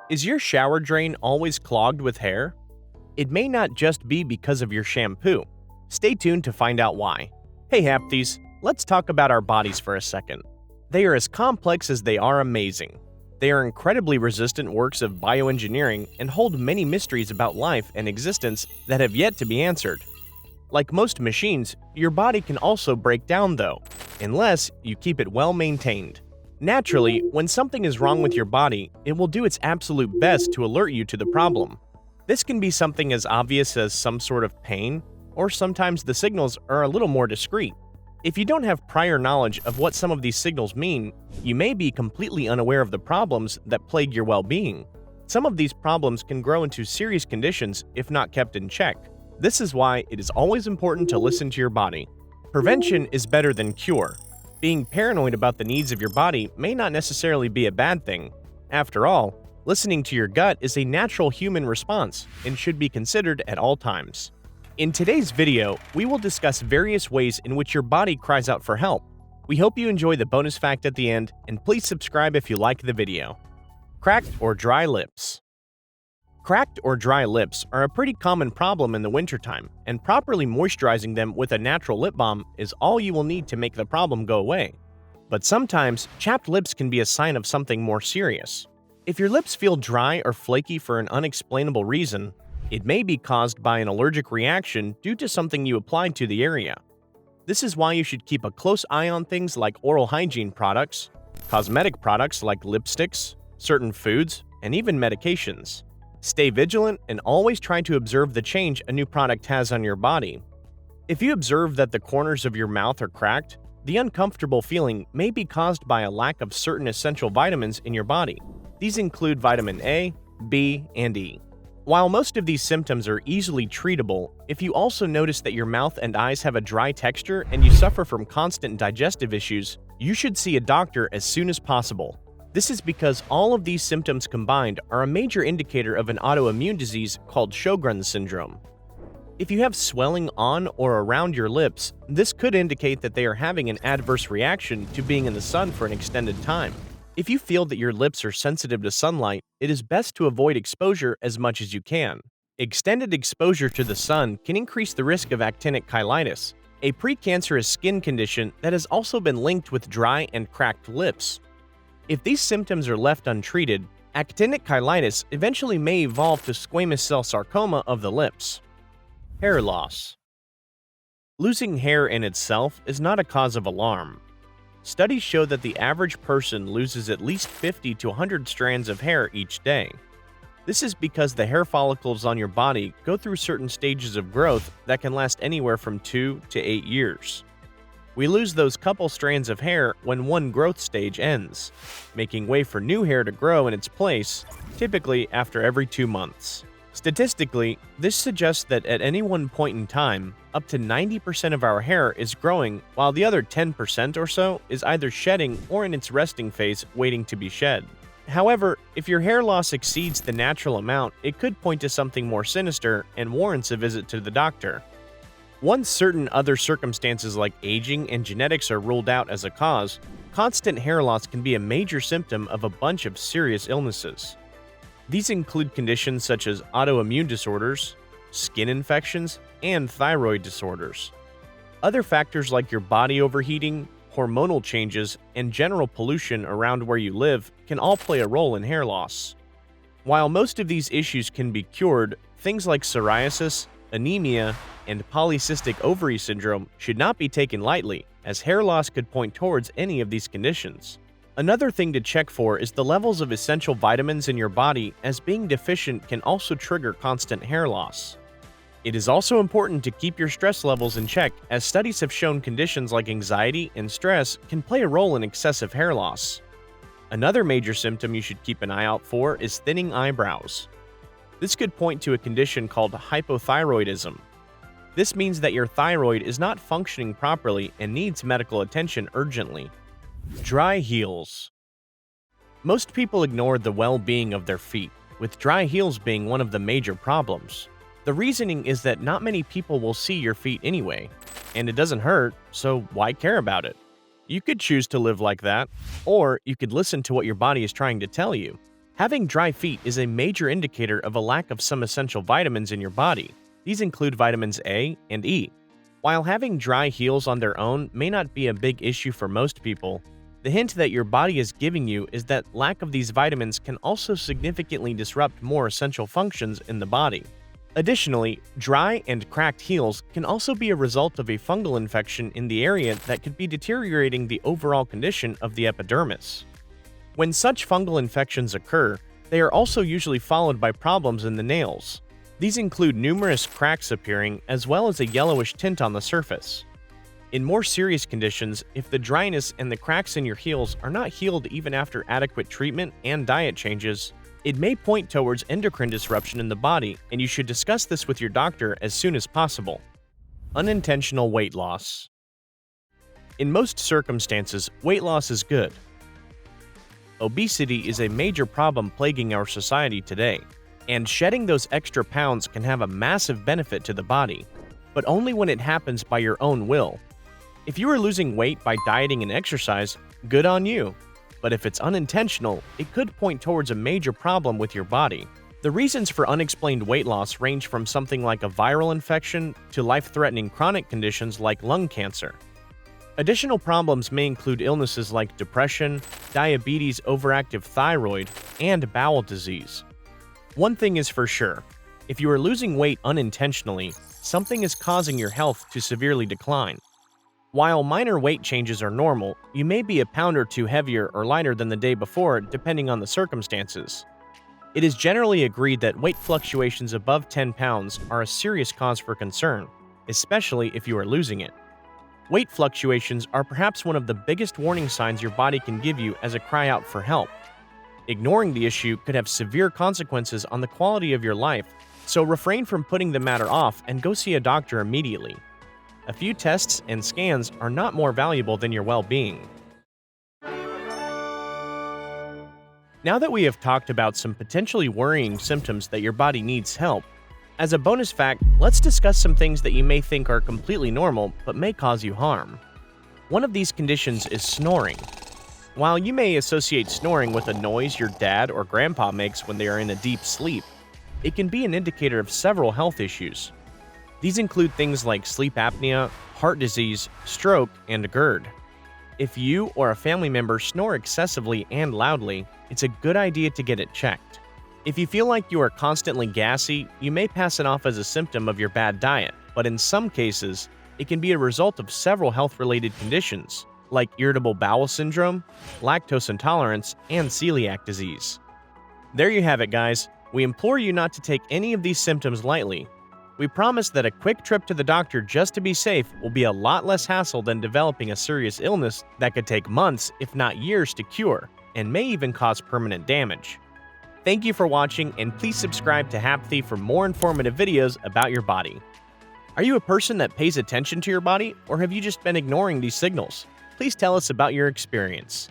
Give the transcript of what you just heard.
Is your shower drain always clogged with hair? It may not just be because of your shampoo. Stay tuned to find out why. Hey Hapthies, let's talk about our bodies for a second. They are as complex as they are amazing. They are incredibly resistant works of bioengineering and hold many mysteries about life and existence that have yet to be answered. Like most machines, your body can also break down though, unless you keep it well maintained. Naturally, when something is wrong with your body, it will do its absolute best to alert you to the problem. This can be something as obvious as some sort of pain, or sometimes the signals are a little more discreet. If you don't have prior knowledge of what some of these signals mean, you may be completely unaware of the problems that plague your well-being. Some of these problems can grow into serious conditions if not kept in check. This is why it is always important to listen to your body. Prevention is better than cure. Being paranoid about the needs of your body may not necessarily be a bad thing. After all, listening to your gut is a natural human response and should be considered at all times. In today's video, we will discuss various ways in which your body cries out for help. We hope you enjoy the bonus fact at the end, and please subscribe if you like the video. Cracked or dry lips. Cracked or dry lips are a pretty common problem in the wintertime, and properly moisturizing them with a natural lip balm is all you will need to make the problem go away. But sometimes, chapped lips can be a sign of something more serious. If your lips feel dry or flaky for an unexplainable reason, it may be caused by an allergic reaction due to something you applied to the area. This is why you should keep a close eye on things like oral hygiene products, cosmetic products like lipsticks, certain foods, and even medications. Stay vigilant and always try to observe the change a new product has on your body. If you observe that the corners of your mouth are cracked, the uncomfortable feeling may be caused by a lack of certain essential vitamins in your body. These include vitamin A, B, and E. While most of these symptoms are easily treatable, if you also notice that your mouth and eyes have a dry texture and you suffer from constant digestive issues, you should see a doctor as soon as possible. This is because all of these symptoms combined are a major indicator of an autoimmune disease called Sjogren's syndrome. If you have swelling on or around your lips, this could indicate that they are having an adverse reaction to being in the sun for an extended time. If you feel that your lips are sensitive to sunlight, it is best to avoid exposure as much as you can. Extended exposure to the sun can increase the risk of actinic cheilitis, a precancerous skin condition that has also been linked with dry and cracked lips. If these symptoms are left untreated, actinic cheilitis eventually may evolve to squamous cell sarcoma of the lips. Hair loss. Losing hair in itself is not a cause of alarm. Studies show that the average person loses at least 50 to 100 strands of hair each day. This is because the hair follicles on your body go through certain stages of growth that can last anywhere from 2 to 8 years. We lose those couple strands of hair when one growth stage ends, making way for new hair to grow in its place, typically after every 2 months. Statistically, this suggests that at any one point in time, up to 90% of our hair is growing, while the other 10% or so is either shedding or in its resting phase waiting to be shed. However, if your hair loss exceeds the natural amount, it could point to something more sinister and warrants a visit to the doctor. Once certain other circumstances like aging and genetics are ruled out as a cause, constant hair loss can be a major symptom of a bunch of serious illnesses. These include conditions such as autoimmune disorders, skin infections, and thyroid disorders. Other factors like your body overheating, hormonal changes, and general pollution around where you live can all play a role in hair loss. While most of these issues can be cured, things like psoriasis, anemia, and polycystic ovary syndrome should not be taken lightly, as hair loss could point towards any of these conditions. Another thing to check for is the levels of essential vitamins in your body, as being deficient can also trigger constant hair loss. It is also important to keep your stress levels in check, as studies have shown conditions like anxiety and stress can play a role in excessive hair loss. Another major symptom you should keep an eye out for is thinning eyebrows. This could point to a condition called hypothyroidism. This means that your thyroid is not functioning properly and needs medical attention urgently. Dry heels. Most people ignore the well-being of their feet, with dry heels being one of the major problems. The reasoning is that not many people will see your feet anyway, and it doesn't hurt, so why care about it? You could choose to live like that, or you could listen to what your body is trying to tell you. Having dry feet is a major indicator of a lack of some essential vitamins in your body. These include vitamins A and E. While having dry heels on their own may not be a big issue for most people, the hint that your body is giving you is that lack of these vitamins can also significantly disrupt more essential functions in the body. Additionally, dry and cracked heels can also be a result of a fungal infection in the area that could be deteriorating the overall condition of the epidermis. When such fungal infections occur, they are also usually followed by problems in the nails. These include numerous cracks appearing as well as a yellowish tint on the surface. In more serious conditions, if the dryness and the cracks in your heels are not healed even after adequate treatment and diet changes, it may point towards endocrine disruption in the body, and you should discuss this with your doctor as soon as possible. Unintentional weight loss. In most circumstances, weight loss is good. Obesity is a major problem plaguing our society today, and shedding those extra pounds can have a massive benefit to the body, but only when it happens by your own will. If you are losing weight by dieting and exercise, good on you. But if it's unintentional, it could point towards a major problem with your body. The reasons for unexplained weight loss range from something like a viral infection to life-threatening chronic conditions like lung cancer. Additional problems may include illnesses like depression, diabetes, overactive thyroid, and bowel disease. One thing is for sure, if you are losing weight unintentionally, something is causing your health to severely decline. While minor weight changes are normal, you may be a pound or two heavier or lighter than the day before depending on the circumstances. It is generally agreed that weight fluctuations above 10 pounds are a serious cause for concern, especially if you are losing it. Weight fluctuations are perhaps one of the biggest warning signs your body can give you as a cry out for help. Ignoring the issue could have severe consequences on the quality of your life, so refrain from putting the matter off and go see a doctor immediately. A few tests and scans are not more valuable than your well-being. Now that we have talked about some potentially worrying symptoms that your body needs help, as a bonus fact, let's discuss some things that you may think are completely normal but may cause you harm. One of these conditions is snoring. While you may associate snoring with a noise your dad or grandpa makes when they are in a deep sleep, it can be an indicator of several health issues. These include things like sleep apnea, heart disease, stroke, and GERD. If you or a family member snore excessively and loudly, it's a good idea to get it checked. If you feel like you are constantly gassy, you may pass it off as a symptom of your bad diet, but in some cases, it can be a result of several health-related conditions, like irritable bowel syndrome, lactose intolerance, and celiac disease. There you have it, guys. We implore you not to take any of these symptoms lightly. We promise that a quick trip to the doctor just to be safe will be a lot less hassle than developing a serious illness that could take months, if not years, to cure, and may even cause permanent damage. Thank you for watching, and please subscribe to Hapthy for more informative videos about your body. Are you a person that pays attention to your body, or have you just been ignoring these signals? Please tell us about your experience.